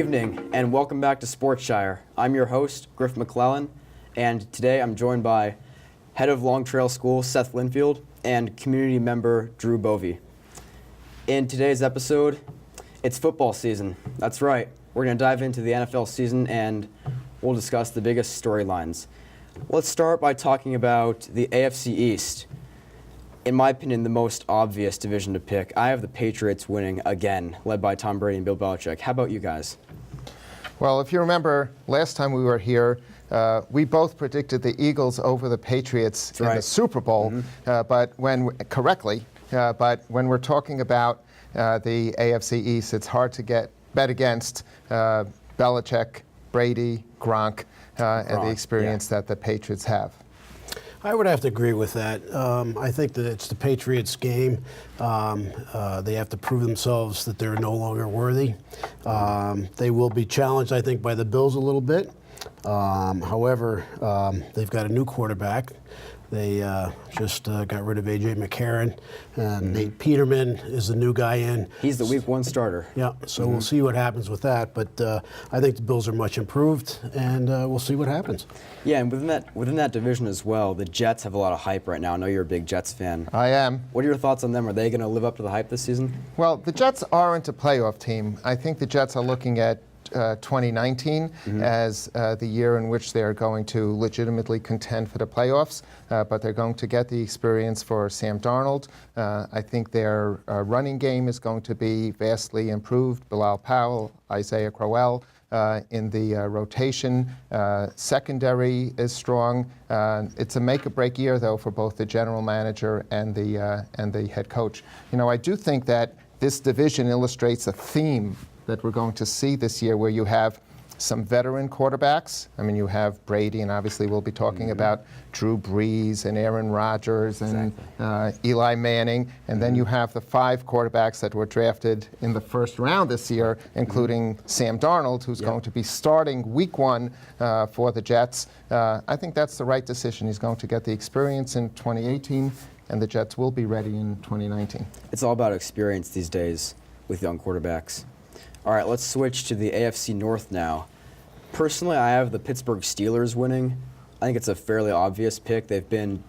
evening, and welcome back to Sportshire. I'm your host, Griff McClellan, and today I'm joined by head of Long Trail School, Seth Linfield, and community member, Drew Bove. In today's episode, it's football season. That's right. We're going to dive into the NFL season, and we'll discuss the biggest storylines. Let's start by talking about the AFC East. In my opinion, the most obvious division to pick. I have the Patriots winning again, led by Tom Brady and Bill Belichick. How about you guys? Well, if you remember, last time we were here, we both predicted the Eagles over the Patriots in the Super Bowl, but when we're talking about the AFC East, it's hard to bet against Belichick, Brady, Gronk, and the experience that the Patriots have. I would have to agree with that. I think that it's the Patriots' game. They have to prove themselves that they're no longer worthy. They will be challenged, I think, by the Bills a little bit. However, they've got a new quarterback. They just got rid of A.J. McCarron. Nate Peterman is the new guy in. He's the Week 1 starter. Yeah, so we'll see what happens with that. But I think the Bills are much improved, and we'll see what happens. Yeah, and within that division as well, the Jets have a lot of hype right now. I know you're a big Jets fan. I am. What are your thoughts on them? Are they going to live up to the hype this season? Well, the Jets aren't a playoff team. I think the Jets are looking at 2019 as the year in which they're going to legitimately contend for the playoffs, but they're going to get the experience for Sam Darnold. I think their running game is going to be vastly improved. Bilal Powell, Isaiah Crowell in the rotation. Secondary is strong. It's a make-or-break year, though, for both the general manager and the head coach. You know, I do think that this division illustrates a theme that we're going to see this year, where you have some veteran quarterbacks. I mean, you have Brady, and obviously we'll be talking about Drew Brees and Aaron Rodgers and Eli Manning. And then you have the 5 quarterbacks that were drafted in the first round this year, including Sam Darnold, who's going to be starting Week 1 for the Jets. I think that's the right decision. He's going to get the experience in 2018, and the Jets will be ready in 2019. It's all about experience these days with young quarterbacks. All right, let's switch to the AFC North now. Personally, I have the Pittsburgh Steelers winning. I think it's a fairly obvious pick. They've been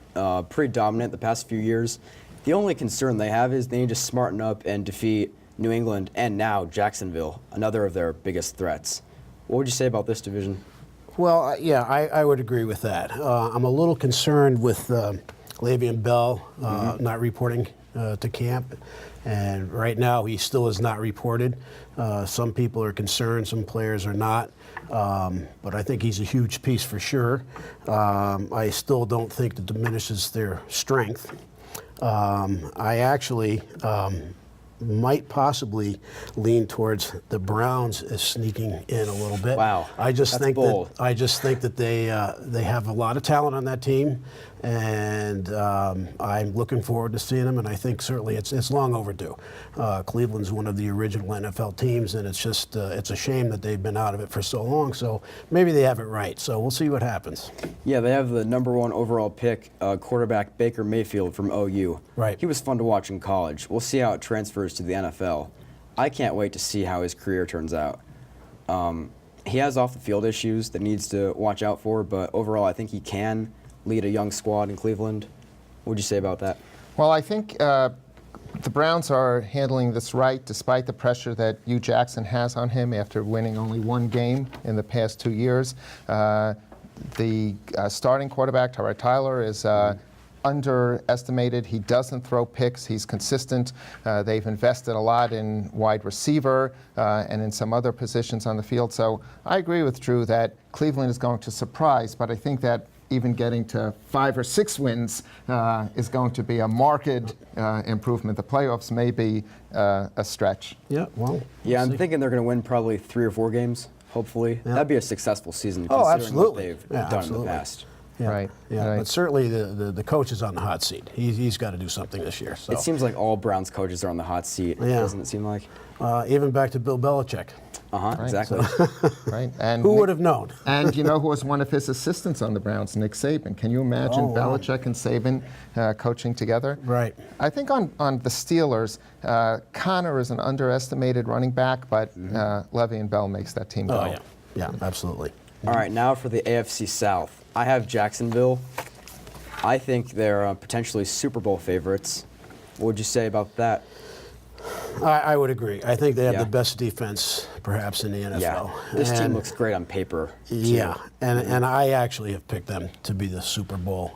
pretty dominant the past few years. The only concern they have is they need to smarten up and defeat New England and now Jacksonville, another of their biggest threats. What would you say about this division? Well, yeah, I would agree with that. I'm a little concerned with Le'Veon Bell not reporting to camp. And right now, he still is not reported. Some people are concerned, some players are not. But I think he's a huge piece for sure. I still don't think that diminishes their strength. I actually might possibly lean towards the Browns as sneaking in a little bit. Wow, I just think bold. I just think that they have a lot of talent on that team, and I'm looking forward to seeing them. And I think certainly it's long overdue. Cleveland's one of the original NFL teams, and it's just it's a shame that they've been out of it for so long. So maybe they have it right. So we'll see what happens. Yeah, they have the #1 overall pick, quarterback Baker Mayfield from OU. Right. He was fun to watch in college. We'll see how it transfers to the NFL. I can't wait to see how his career turns out. He has off-the-field issues that he needs to watch out for, but overall I think he can lead a young squad in Cleveland. What would you say about that? Well, I think the Browns are handling this right, despite the pressure that Hugh Jackson has on him after winning only 1 game in the past 2 years. The starting quarterback, Tyrod Taylor, is underestimated. He doesn't throw picks. He's consistent. They've invested a lot in wide receiver and in some other positions on the field. So I agree with Drew that Cleveland is going to surprise, but I think that even getting to 5 or 6 wins is going to be a marked improvement. The playoffs may be a stretch. Yeah, well. Yeah, I'm thinking they're going to win probably 3 or 4 games, hopefully. Yeah. That'd be a successful season Oh, considering absolutely. what they've done in the past. Yeah. Right. Yeah, right. but certainly the coach is on the hot seat. He's got to do something this year. So. It seems like all Browns coaches are on the hot seat, Yeah. doesn't it seem like? Even back to Bill Belichick. Uh-huh, Right. exactly. Right. And Who would have known? And you know who was one of his assistants on the Browns? Nick Saban. Can you imagine Oh, wow. Belichick and Saban coaching together? Right. I think on the Steelers, Connor is an underestimated running back, but Le'Veon Bell makes that team go. Oh, yeah. Yeah, absolutely. All right, now for the AFC South. I have Jacksonville. I think they're potentially Super Bowl favorites. What would you say about that? I would agree. I think they have Yeah. the best defense, perhaps, in the NFL. Yeah, this team And- looks great on paper. too. Yeah, and I actually have picked them to be the Super Bowl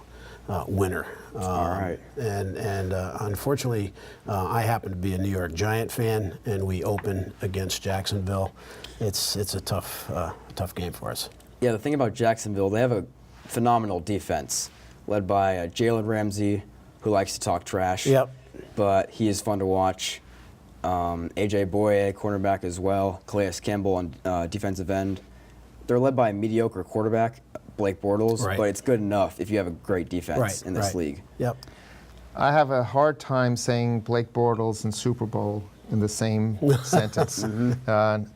winner. All right. And unfortunately, I happen to be a New York Giant fan, and we open against Jacksonville. It's a tough game for us. Yeah, the thing about Jacksonville, they have a phenomenal defense, led by Jalen Ramsey, who likes to talk trash. Yep. But he is fun to watch. AJ Boye, cornerback as well. Calais Campbell on defensive end. They're led by a mediocre quarterback, Blake Bortles, Right. but it's good enough if you have a great defense Right. in this right. league. Yep. I have a hard time saying Blake Bortles and Super Bowl in the same sentence.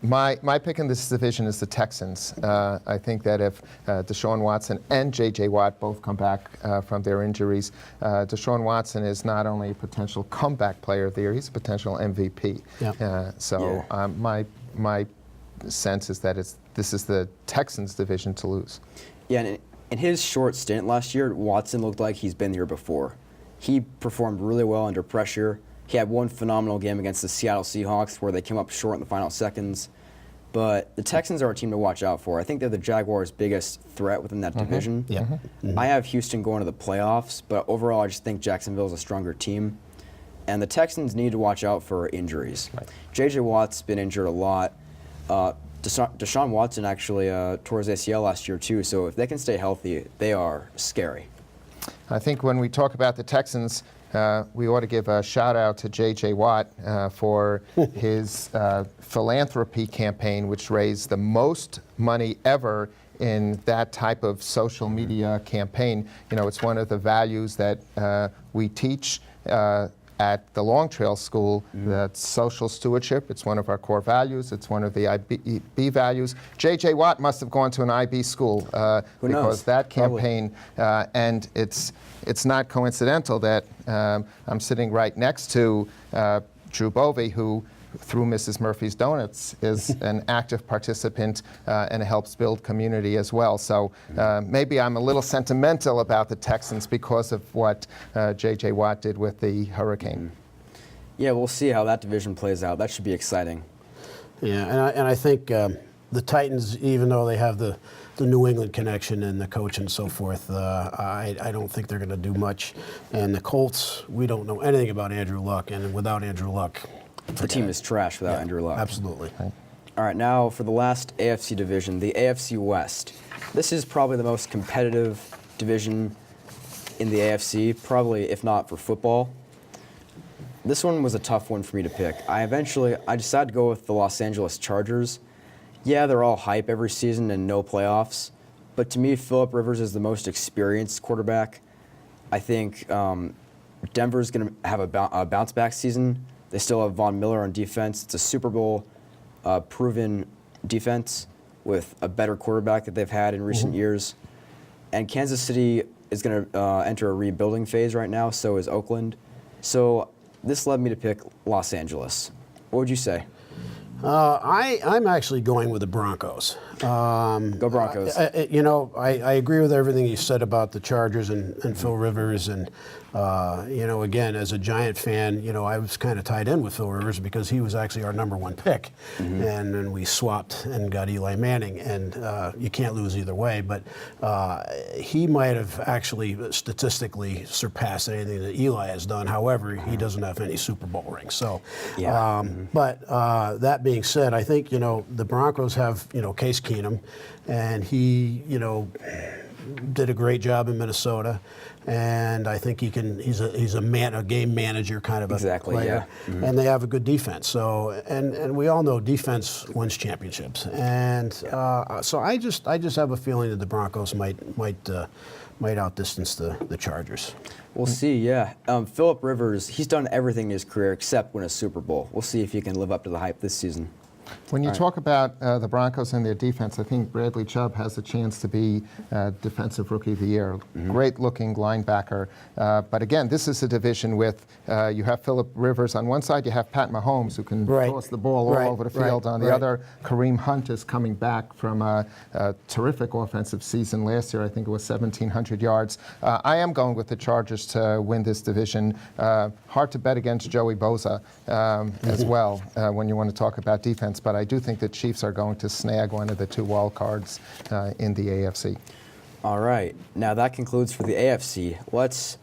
My pick in this division is the Texans. I think that if Deshaun Watson and J.J. Watt both come back from their injuries, Deshaun Watson is not only a potential comeback player of the year, he's a potential MVP. Yeah. My sense is that this is the Texans' division to lose. Yeah, and in his short stint last year, Watson looked like he's been here before. He performed really well under pressure. He had one phenomenal game against the Seattle Seahawks where they came up short in the final seconds. But the Texans are a team to watch out for. I think they're the Jaguars' biggest threat within that division. Yeah. I have Houston going to the playoffs, but overall I just think Jacksonville is a stronger team. And the Texans need to watch out for injuries. Right. J.J. Watt's been injured a lot. Deshaun Watson actually tore his ACL last year too, so if they can stay healthy, they are scary. I think when we talk about the Texans, we ought to give a shout out to J.J. Watt for his philanthropy campaign, which raised the most money ever in that type of social media campaign. You know, it's one of the values that we teach at the Long Trail School, that's social stewardship. It's one of our core values. It's one of the IB values. J.J. Watt must have gone to an IB school Who because knows? that Probably. campaign, and it's not coincidental that I'm sitting right next to Drew Bove, who through Mrs. Murphy's Donuts is an active participant and helps build community as well. So maybe I'm a little sentimental about the Texans because of what J.J. Watt did with the Hurricane. Yeah, we'll see how that division plays out. That should be exciting. Yeah, and I think the Titans, even though they have the New England connection and the coach and so forth, I don't think they're going to do much. And the Colts, we don't know anything about Andrew Luck, and without Andrew Luck, The team is trash without Andrew Luck. absolutely. All right, now for the last AFC division, the AFC West. This is probably the most competitive division in the AFC, probably if not for football. This one was a tough one for me to pick. I decided to go with the Los Angeles Chargers. Yeah, they're all hype every season and no playoffs, but to me, Phillip Rivers is the most experienced quarterback. I think Denver's going to have a bounce back season. They still have Von Miller on defense. It's a Super Bowl proven defense with a better quarterback that they've had in recent years. And Kansas City is going to enter a rebuilding phase right now, so is Oakland. So this led me to pick Los Angeles. What would you say? I'm actually going with the Broncos. Go Broncos. I agree with everything you said about the Chargers and Phil Rivers. And, again, as a Giant fan, I was kind of tied in with Phil Rivers because he was actually our #1 pick. And then we swapped and got Eli Manning. And you can't lose either way. But he might have actually statistically surpassed anything that Eli has done. However, he doesn't have any Super Bowl rings. So, Yeah. but that being said, I think, the Broncos have, Case Keenum, and he, did a great job in Minnesota, and I think he's a game manager kind of a player, and they have a good defense. So and we all know defense wins championships, and so I just have a feeling that the Broncos might outdistance the Chargers. We'll see. Yeah, Phillip Rivers, he's done everything in his career except win a Super Bowl. We'll see if he can live up to the hype this season. When you talk about the Broncos and their defense, I think Bradley Chubb has a chance to be Defensive Rookie of the Year. Great-looking linebacker. But again, this is a division with you have Phillip Rivers on one side, you have Pat Mahomes, who can toss the ball all over the field. On the other, Kareem Hunt is coming back from a terrific offensive season last year. I think it was 1,700 yards. I am going with the Chargers to win this division. Hard to bet against Joey Bosa as well when you want to talk about defense. But I do think the Chiefs are going to snag one of the 2 wild cards in the AFC. All right. Now that concludes for the AFC. Let's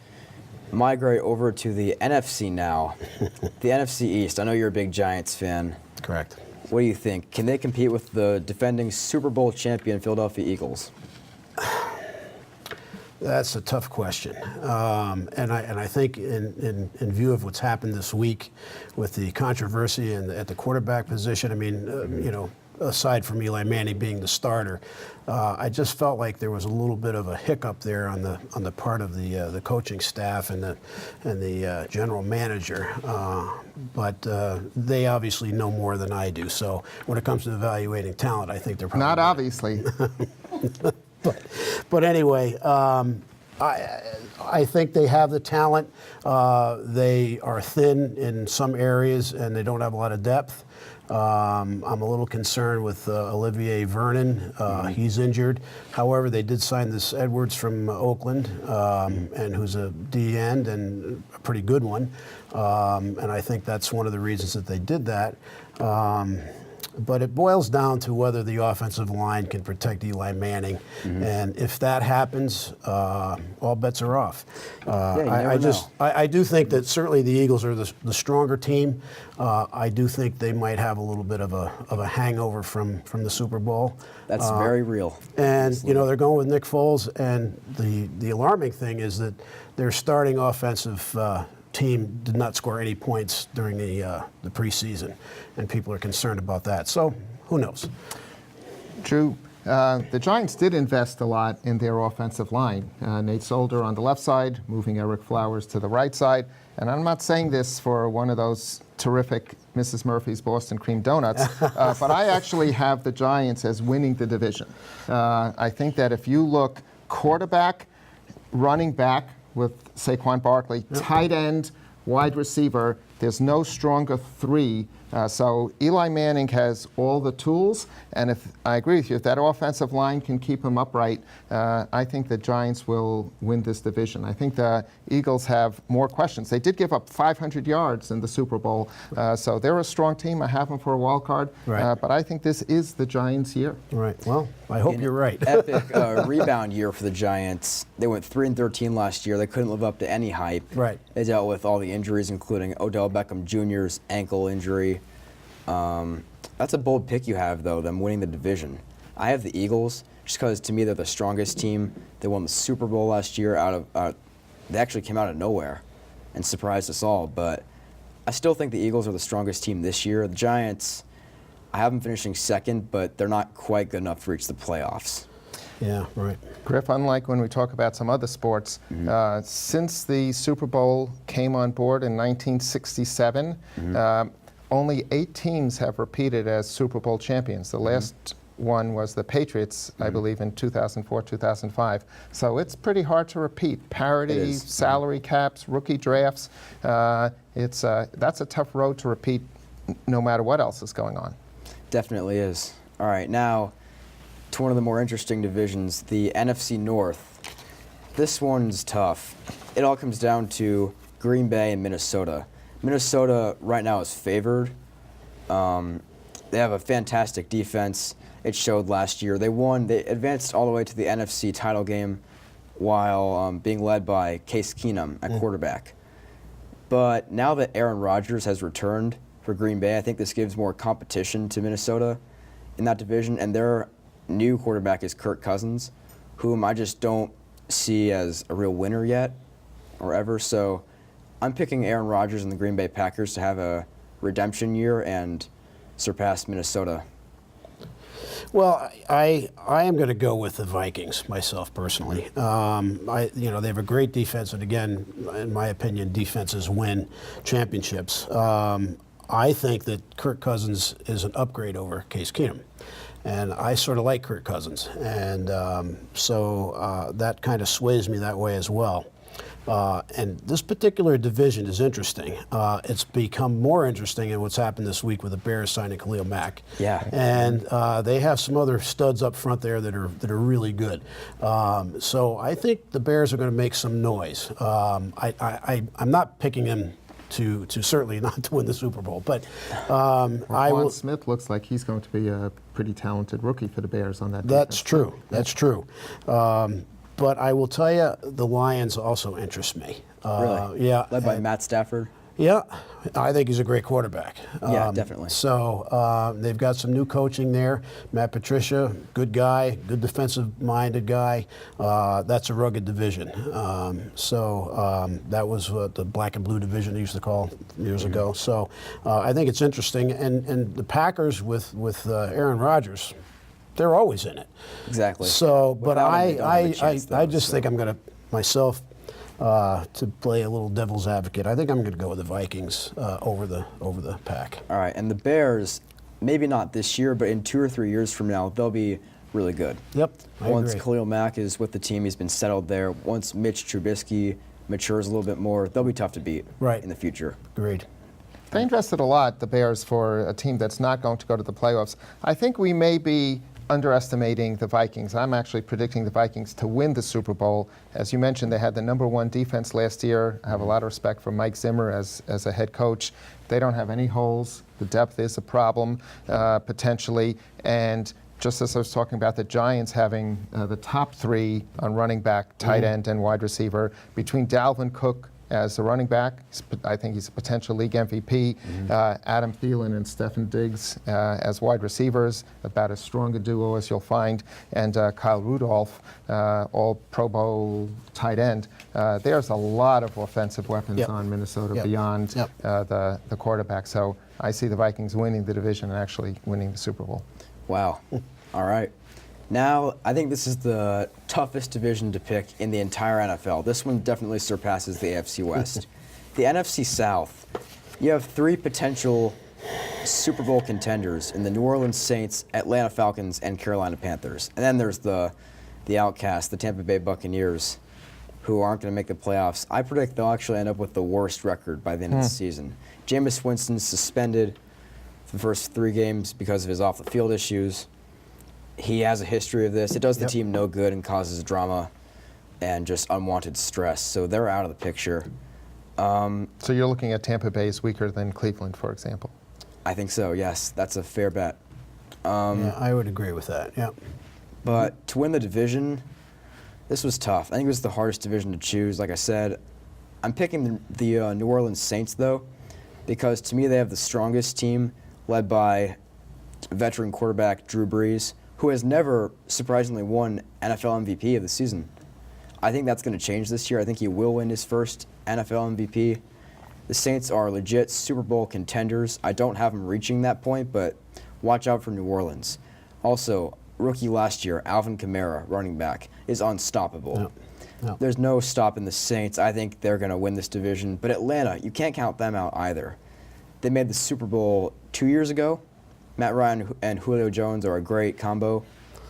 migrate over to the NFC now. The NFC East. I know you're a big Giants fan. Correct. What do you think? Can they compete with the defending Super Bowl champion Philadelphia Eagles? That's a tough question, and I think in view of what's happened this week with the controversy at the quarterback position, I mean, aside from Eli Manning being the starter, I just felt like there was a little bit of a hiccup there on the part of the coaching staff and the general manager. But they obviously know more than I do. So when it comes to evaluating talent, I think they're probably not obviously. But anyway, I think they have the talent. They are thin in some areas, and they don't have a lot of depth. I'm a little concerned with Olivier Vernon. He's injured. However, they did sign this Edwards from Oakland, and who's a D end and a pretty good one. And I think that's one of the reasons that they did that. But it boils down to whether the offensive line can protect Eli Manning. And if that happens, all bets are off. I do think that certainly the Eagles are the stronger team. I do think they might have a little bit of a hangover from the Super Bowl. That's very real. And, they're going with Nick Foles. And the alarming thing is that their starting offensive team did not score any points during the preseason, and people are concerned about that. So who knows? Drew, the Giants did invest a lot in their offensive line. Nate Solder on the left side, moving Eric Flowers to the right side. And I'm not saying this for one of those terrific Mrs. Murphy's Boston Cream Donuts, but I actually have the Giants as winning the division. I think that if you look quarterback, running back, with Saquon Barkley, tight end, wide receiver. There's no stronger 3. So Eli Manning has all the tools, and if I agree with you, if that offensive line can keep him upright, I think the Giants will win this division. I think the Eagles have more questions. They did give up 500 yards in the Super Bowl, so they're a strong team. I have them for a wild card, but I think this is the Giants' year. Right. Well, I hope you're right. Epic rebound year for the Giants. They went 3-13 last year. They couldn't live up to any hype. Right. They dealt with all the injuries, including Odell Beckham Jr.'s ankle injury. That's a bold pick you have, though, them winning the division. I have the Eagles, just because to me they're the strongest team. They won the Super Bowl last year they actually came out of nowhere and surprised us all. But I still think the Eagles are the strongest team this year. The Giants, I have them finishing second, but they're not quite good enough to reach the playoffs. Yeah, right. Griff, unlike when we talk about some other sports, since the Super Bowl came on board in 1967, only 8 teams have repeated as Super Bowl champions. The last one was the Patriots, I believe, in 2004, 2005. So it's pretty hard to repeat. Parity, salary caps, rookie drafts. That's a tough road to repeat no matter what else is going on. Definitely is. All right, now to one of the more interesting divisions, the NFC North. This one's tough. It all comes down to Green Bay and Minnesota. Minnesota right now is favored. They have a fantastic defense. It showed last year. They won. They advanced all the way to the NFC title game while being led by Case Keenum at quarterback. But now that Aaron Rodgers has returned for Green Bay, I think this gives more competition to Minnesota in that division. And their new quarterback is Kirk Cousins, whom I just don't see as a real winner yet or ever. So I'm picking Aaron Rodgers and the Green Bay Packers to have a redemption year and surpass Minnesota. Well, I am going to go with the Vikings myself personally. They have a great defense, and again, in my opinion, defenses win championships. I think that Kirk Cousins is an upgrade over Case Keenum, and I sort of like Kirk Cousins, and so that kind of sways me that way as well. And this particular division is interesting. It's become more interesting in what's happened this week with the Bears signing Khalil Mack. Yeah. And they have some other studs up front there that are really good. So I think the Bears are going to make some noise. I'm not picking them to certainly not to win the Super Bowl, but Roquan Smith looks like he's going to be a pretty talented rookie for the Bears on that defense. That's true. That's true. But I will tell you, the Lions also interest me. Really? Yeah. Led by Matt Stafford? Yeah, I think he's a great quarterback. Yeah, definitely. So they've got some new coaching there. Matt Patricia, good guy, good defensive-minded guy. That's a rugged division. That was what the black and blue division they used to call years ago. So I think it's interesting. And the Packers with Aaron Rodgers, they're always in it. Exactly. So, but Without him, they don't have a chance, though, I just think I'm going to, myself, to play a little devil's advocate, I think I'm going to go with the Vikings over the Pack. All right, and the Bears, maybe not this year, but in 2 or 3 years from now, they'll be really good. Yep, I Once agree. Khalil Mack is with the team, he's been settled there. Once Mitch Trubisky matures a little bit more, they'll be tough to beat in the future. Agreed. They invested a lot, the Bears, for a team that's not going to go to the playoffs. I think we may be underestimating the Vikings. I'm actually predicting the Vikings to win the Super Bowl. As you mentioned, they had the #1 defense last year. I have a lot of respect for Mike Zimmer as a head coach. They don't have any holes. The depth is a problem, potentially. And just as I was talking about the Giants having the top 3 on running back, tight end, and wide receiver, between Dalvin Cook as a running back, I think he's a potential league MVP. Adam Thielen and Stefan Diggs as wide receivers, about as strong a duo as you'll find. And Kyle Rudolph, all Pro Bowl tight end. There's a lot of offensive weapons on Minnesota beyond the quarterback. So I see the Vikings winning the division and actually winning the Super Bowl. Wow. All right. Now, I think this is the toughest division to pick in the entire NFL. This one definitely surpasses the AFC West. The NFC South, you have 3 potential Super Bowl contenders in the New Orleans Saints, Atlanta Falcons, and Carolina Panthers. And then there's the outcast, the Tampa Bay Buccaneers, who aren't going to make the playoffs. I predict they'll actually end up with the worst record by the end of the season. Jameis Winston's suspended for the first 3 games because of his off-the-field issues. He has a history of this. It does the team no good and causes drama and just unwanted stress. So they're out of the picture. So you're looking at Tampa Bay is weaker than Cleveland, for example? I think so, yes. That's a fair bet. Yeah, I would agree with that, yeah. But to win the division, this was tough. I think it was the hardest division to choose. Like I said, I'm picking the New Orleans Saints, though, because to me they have the strongest team led by veteran quarterback Drew Brees, who has never, surprisingly, won NFL MVP of the season. I think that's going to change this year. I think he will win his first NFL MVP. The Saints are legit Super Bowl contenders. I don't have them reaching that point, but watch out for New Orleans. Also, rookie last year, Alvin Kamara, running back, is unstoppable. No. There's no stopping the Saints. I think they're going to win this division. But Atlanta, you can't count them out either. They made the Super Bowl 2 years ago. Matt Ryan and Julio Jones are a great combo,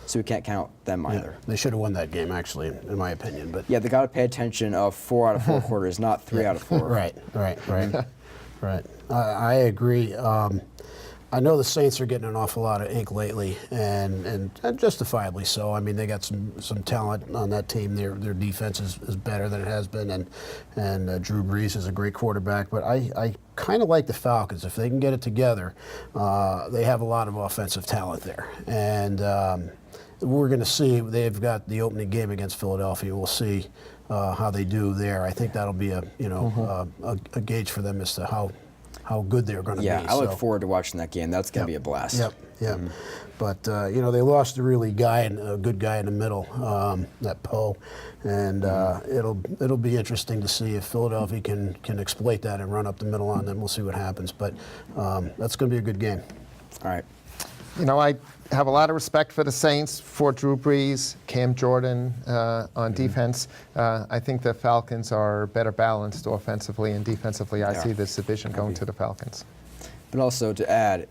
so we can't count them either. They should have won that game, actually, in my opinion. But yeah, they got to pay attention of 4 out of 4 quarters, not 3 out of 4. Right. Right. I agree. I know the Saints are getting an awful lot of ink lately, and justifiably so. I mean, they got some talent on that team. Their defense is better than it has been, and Drew Brees is a great quarterback. But I kind of like the Falcons. If they can get it together, they have a lot of offensive talent there. And we're going to see. They've got the opening game against Philadelphia. We'll see how they do there. I think that'll be a gauge for them as to how how good they're going to Yeah, be. I look So- forward to watching that game. That's going to be a blast. Yep, yep. But they lost a really a good guy in the middle, that Poe, and it'll be interesting to see if Philadelphia can exploit that and run up the middle on them. We'll see what happens. But that's going to be a good game. All right. I have a lot of respect for the Saints, for Drew Brees, Cam Jordan on defense. I think the Falcons are better balanced offensively and defensively. I see this division going to the Falcons. But also to add,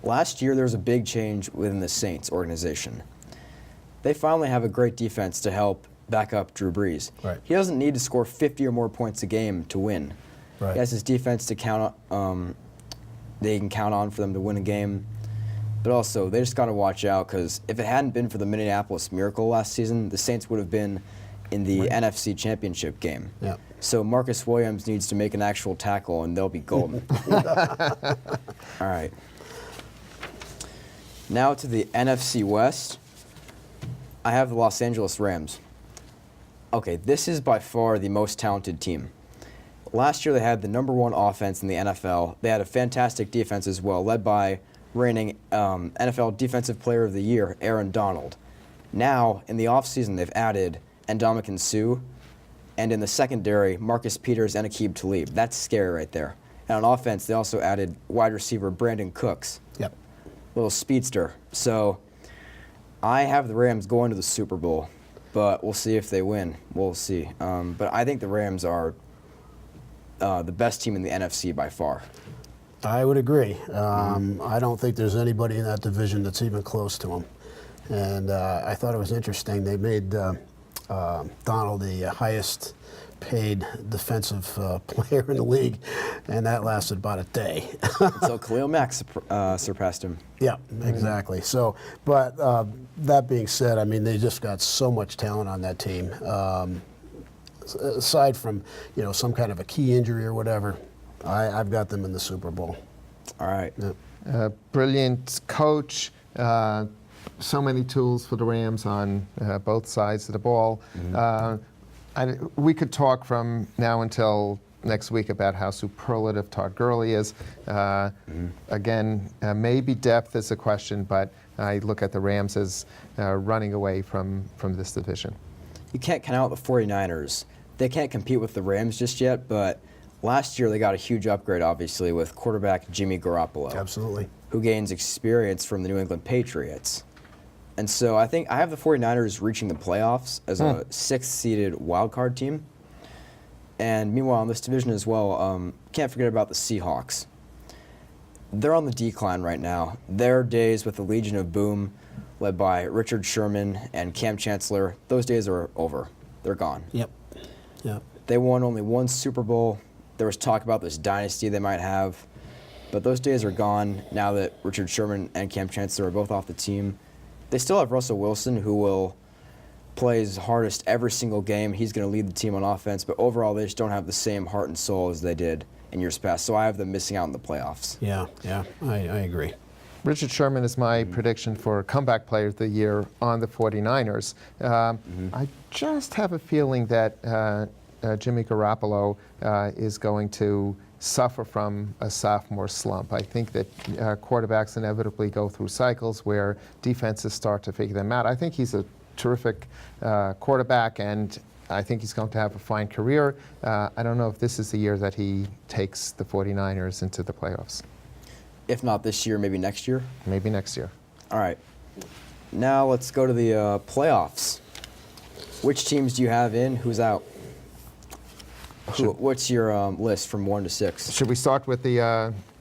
last year there was a big change within the Saints organization. They finally have a great defense to help back up Drew Brees. Right. He doesn't need to score 50 or more points a game to win. Right. He has his defense to count on. They can count on for them to win a game. But also, they just got to watch out because if it hadn't been for the Minneapolis Miracle last season, the Saints would have been in the NFC Championship game. Yep. So Marcus Williams needs to make an actual tackle, and they'll be golden. All right. Now to the NFC West. I have the Los Angeles Rams. Okay, this is by far the most talented team. Last year, they had the #1 offense in the NFL. They had a fantastic defense as well, led by reigning NFL Defensive Player of the Year, Aaron Donald. Now, in the offseason, they've added Ndamukong Suh, and in the secondary, Marcus Peters and Aqib Talib. That's scary right there. And on offense, they also added wide receiver Brandon Cooks, Yep. little speedster. So I have the Rams going to the Super Bowl, but we'll see if they win. We'll see. But I think the Rams are the best team in the NFC by far. I would agree. I don't think there's anybody in that division that's even close to them. And I thought it was interesting. They made Donald the highest paid defensive player in the league, and that lasted about a day. So Khalil Mack surpassed him. Yeah, exactly. So, but that being said, I mean, they just got so much talent on that team. Aside from, some kind of a key injury or whatever, I've got them in the Super Bowl. All right. Yeah. Brilliant coach. So many tools for the Rams on both sides of the ball. We could talk from now until next week about how superlative Todd Gurley is. Again, maybe depth is a question, but I look at the Rams as running away from this division. You can't count out the 49ers. They can't compete with the Rams just yet, but last year they got a huge upgrade, obviously, with quarterback Jimmy Garoppolo. Absolutely. Who gains experience from the New England Patriots. And so I think I have the 49ers reaching the playoffs as a 6th-seeded wildcard team. And meanwhile, in this division as well, can't forget about the Seahawks. They're on the decline right now. Their days with the Legion of Boom, led by Richard Sherman and Cam Chancellor, those days are over. They're gone. Yep. Yep. They won only one Super Bowl. There was talk about this dynasty they might have. But those days are gone now that Richard Sherman and Cam Chancellor are both off the team. They still have Russell Wilson, who will play his hardest every single game. He's going to lead the team on offense. But overall, they just don't have the same heart and soul as they did in years past. So I have them missing out in the playoffs. Yeah, I agree. Richard Sherman is my prediction for comeback player of the year on the 49ers. I just have a feeling that Jimmy Garoppolo is going to suffer from a sophomore slump. I think that quarterbacks inevitably go through cycles where defenses start to figure them out. I think he's a terrific quarterback, and I think he's going to have a fine career. I don't know if this is the year that he takes the 49ers into the playoffs. If not this year, maybe next year. Maybe next year. All right. Now let's go to the playoffs. Which teams do you have in? Who's out? What's your list from 1 to 6? Should we start with the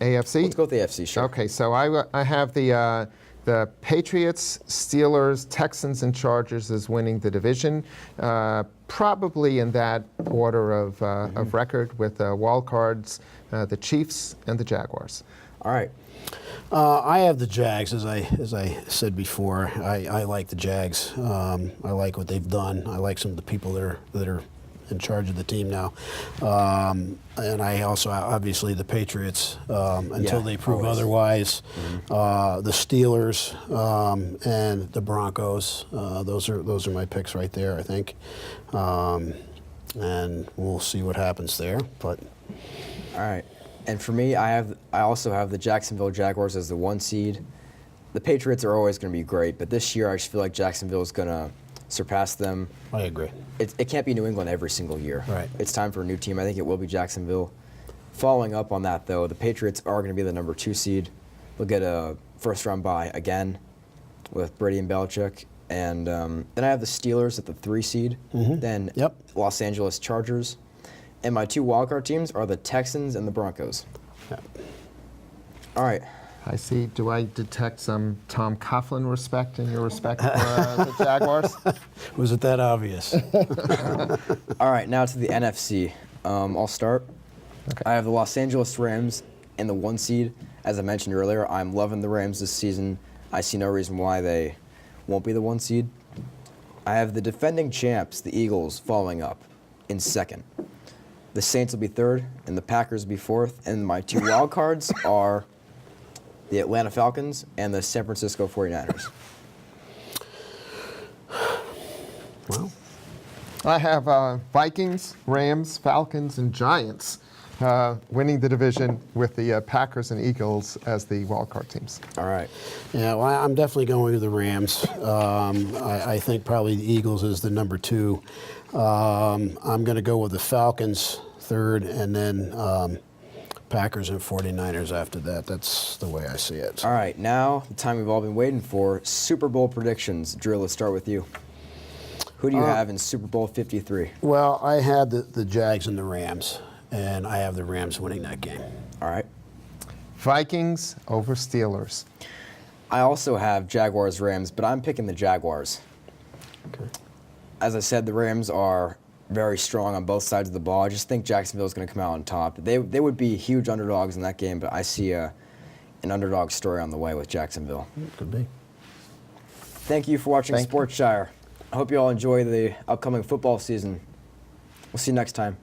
AFC? Let's go with the AFC, sure. Okay, so I have the Patriots, Steelers, Texans, and Chargers as winning the division, probably in that order of record, with wild cards, the Chiefs and the Jaguars. All right. I have the Jags, as I said before. I like the Jags. I like what they've done. I like some of the people that are in charge of the team now. And I also, obviously, the Patriots, until they prove otherwise. The Steelers and the Broncos. Those are my picks right there, I think. And we'll see what happens there. But all right. And for me, I also have the Jacksonville Jaguars as the 1 seed. The Patriots are always going to be great, but this year I just feel like Jacksonville is going to surpass them. I agree. It can't be New England every single year. Right. It's time for a new team. I think it will be Jacksonville. Following up on that, though, the Patriots are going to be the number 2 seed. They'll get a first-round bye again with Brady and Belichick. And then I have the Steelers at the 3 seed. Then Yep. Los Angeles Chargers. And my 2 wildcard teams are the Texans and the Broncos. Yeah. All right. I see. Do I detect some Tom Coughlin respect in your respect for the Jaguars? Was it that obvious? All right, now to the NFC. I'll start. Okay. I have the Los Angeles Rams in the 1 seed. As I mentioned earlier, I'm loving the Rams this season. I see no reason why they won't be the 1 seed. I have the defending champs, the Eagles, following up in 2nd. The Saints will be 3rd, and the Packers will be 4th. And my 2 wild cards are the Atlanta Falcons and the San Francisco 49ers. Well, I have Vikings, Rams, Falcons, and Giants winning the division with the Packers and Eagles as the wildcard teams. All right. yeah, well, I'm definitely going with the Rams. I think probably the Eagles is the number 2. I'm going to go with the Falcons 3rd, and then Packers and 49ers after that. That's the way I see it. All right, now the time we've all been waiting for, Super Bowl predictions. Drew, let's start with you. Who do you have in Super Bowl 53? Well, I had the Jags and the Rams, and I have the Rams winning that game. All right. Vikings over Steelers. I also have Jaguars Rams, but I'm picking the Jaguars. Okay. As I said, the Rams are very strong on both sides of the ball. I just think Jacksonville is going to come out on top. They would be huge underdogs in that game, but I see an underdog story on the way with Jacksonville. Could be. Thank you for watching Thank you. Sportshire. I hope you all enjoy the upcoming football season. We'll see you next time.